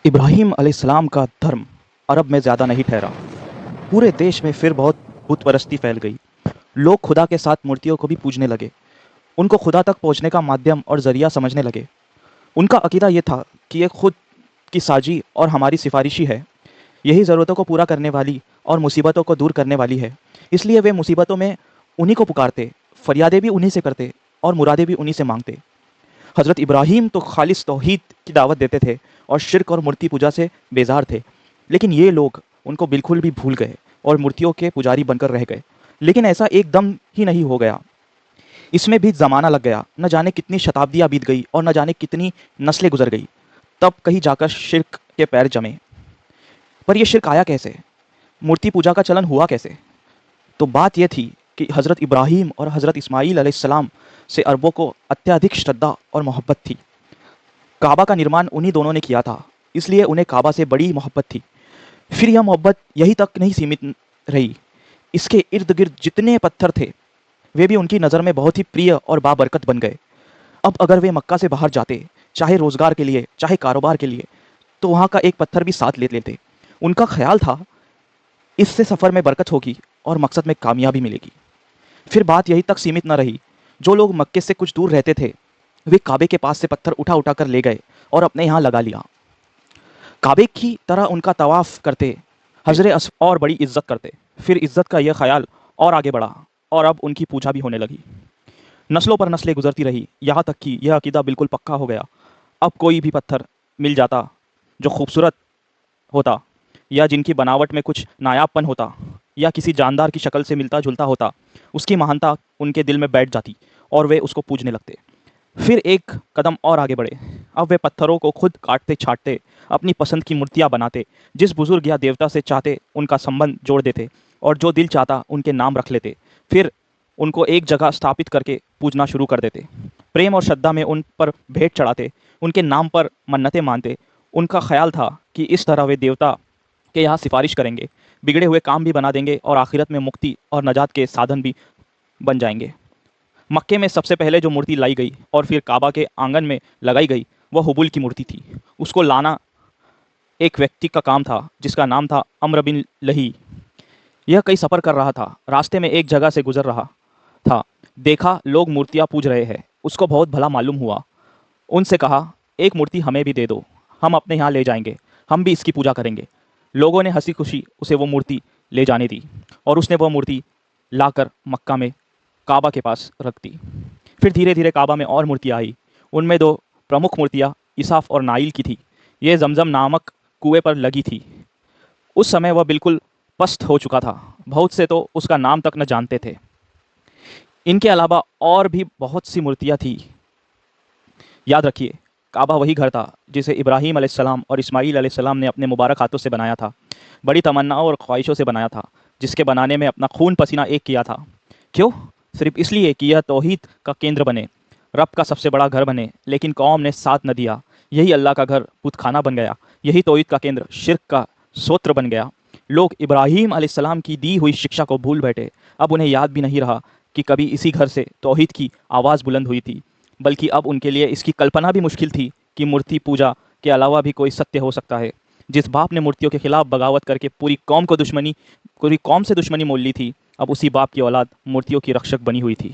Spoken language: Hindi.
इब्राहीम अलैहिस्सलाम का धर्म अरब में ज़्यादा नहीं ठहरा। पूरे देश में फिर बहुत बुत परस्ती फैल गई। लोग खुदा के साथ मूर्तियों को भी पूजने लगे। उनको खुदा तक पहुँचने का माध्यम और ज़रिया समझने लगे। उनका अकीदा ये था कि ये खुद की साजी और हमारी सिफारिशी है। यही ज़रूरतों को पूरा करने वाली और मुसीबतों को दूर करने वाली है। इसलिए वे मुसीबतों में उन्हीं को पुकारते, फरियादें भी उन्हीं से करते और मुरादें भी उन्हीं से मांगते। हज़रत इब्राहीम तो खालिस तौहीद की दावत देते थे और शिर्क और मूर्ति पूजा से बेजार थे। लेकिन ये लोग उनको बिल्कुल भी भूल गए और मूर्तियों के पुजारी बनकर रह गए। लेकिन ऐसा एकदम ही नहीं हो गया। इसमें भी ज़माना लग गया। न जाने कितनी शताब्दियाँ बीत गई और न जाने कितनी नस्लें गुजर गई। तब कहीं जाकर शिर्क के पैर जमे। पर यह शिर्क आया कैसे? मूर्ति पूजा का चलन हुआ कैसे? तो बात यह थी कि हज़रत इब्राहीम और हज़रत इस्माईल अलैहिस्सलाम से अरबों को अत्यधिक श्रद्धा और मोहब्बत थी। काबा का निर्माण उन्हीं दोनों ने किया था, इसलिए उन्हें काबा से बड़ी मोहब्बत थी। फिर यह मोहब्बत यहीं तक नहीं सीमित रही। इसके इर्द गिर्द जितने पत्थर थे, वे भी उनकी नज़र में बहुत ही प्रिय और बाबरकत बन गए। अब अगर वे मक्का से बाहर जाते, चाहे रोज़गार के लिए, चाहे कारोबार के लिए, तो वहाँ का एक पत्थर भी साथ ले लेते। उनका ख्याल था, इससे सफ़र में बरकत होगी और मकसद में कामयाबी मिलेगी। फिर बात यहीं तक सीमित न रही। जो लोग मक्के से कुछ दूर रहते थे, वे काबे के पास से पत्थर उठा उठा कर ले गए और अपने यहाँ लगा लिया। काबे की तरह उनका तवाफ़ करते, हजरे अस्वद और बड़ी इज्जत करते। फिर इज्जत का यह ख्याल और आगे बढ़ा और अब उनकी पूजा भी होने लगी। नस्लों पर नस्लें गुजरती रही, यहाँ तक कि यह अकीदा बिल्कुल पक्का हो गया। अब कोई भी पत्थर मिल जाता जो खूबसूरत होता, या जिनकी बनावट में कुछ नायाबपन होता, या किसी जानदार की शक्ल से मिलता जुलता होता, उसकी महानता उनके दिल में बैठ जाती और वे उसको पूजने लगते। फिर एक कदम और आगे बढ़े। अब वे पत्थरों को खुद काटते छाटते, अपनी पसंद की मूर्तियाँ बनाते, जिस बुजुर्ग या देवता से चाहते उनका संबंध जोड़ देते और जो दिल चाहता उनके नाम रख लेते। फिर उनको एक जगह स्थापित करके पूजना शुरू कर देते। प्रेम और श्रद्धा में उन पर भेंट चढ़ाते, उनके नाम पर मन्नतें मानते। उनका ख्याल था कि इस तरह वे देवता के यहाँ सिफारिश करेंगे, बिगड़े हुए काम भी बना देंगे और आखिरत में मुक्ति और नजात के साधन भी बन जाएंगे। मक्के में सबसे पहले जो मूर्ति लाई गई और फिर काबा के आंगन में लगाई गई, वह हुबुल की मूर्ति थी। उसको लाना एक व्यक्ति का काम था जिसका नाम था अम्र बिन लही। यह कई सफ़र कर रहा था। रास्ते में एक जगह से गुजर रहा था, देखा लोग मूर्तियाँ पूज रहे हैं। उसको बहुत भला मालूम हुआ। उनसे कहा, एक मूर्ति हमें भी दे दो, हम अपने यहाँ ले जाएंगे, हम भी इसकी पूजा करेंगे। लोगों ने हंसी खुशी उसे वो मूर्ति ले जाने दी और उसने वह मूर्ति लाकर मक्का में काबा के पास रख दी। फिर धीरे धीरे काबा में और मूर्तियाँ आई। उनमें दो प्रमुख मूर्तियाँ इसाफ और नाइल की थी। ये जमजम नामक कुएं पर लगी थी। उस समय वह बिल्कुल पस्त हो चुका था। बहुत से तो उसका नाम तक न जानते थे। इनके अलावा और भी बहुत सी मूर्तियाँ थी। याद रखिए, काबा वही घर था जिसे इब्राहीम अलैहिस्सलाम और इस्माईल अलैहिस्सलाम ने अपने मुबारक हाथों से बनाया था, बड़ी तमन्नाओं और ख्वाहिशों से बनाया था, जिसके बनाने में अपना खून पसीना एक किया था। क्यों? सिर्फ इसलिए कि यह तौहीद का केंद्र बने, रब का सबसे बड़ा घर बने। लेकिन कौम ने साथ न दिया। यही अल्लाह का घर बुतखाना बन गया। यही तौहीद का केंद्र शिर्क का सोत्र बन गया। लोग इब्राहीम अलैहिस्सलाम की दी हुई शिक्षा को भूल बैठे। अब उन्हें याद भी नहीं रहा कि कभी इसी घर से तौहीद की आवाज़ बुलंद हुई थी। बल्कि अब उनके लिए इसकी कल्पना भी मुश्किल थी कि मूर्ति पूजा के अलावा भी कोई सत्य हो सकता है। जिस बाप ने मूर्तियों के खिलाफ बगावत करके पूरी कौम से दुश्मनी मोल ली थी, अब उसी बाप की औलाद मूर्तियों की रक्षक बनी हुई थी।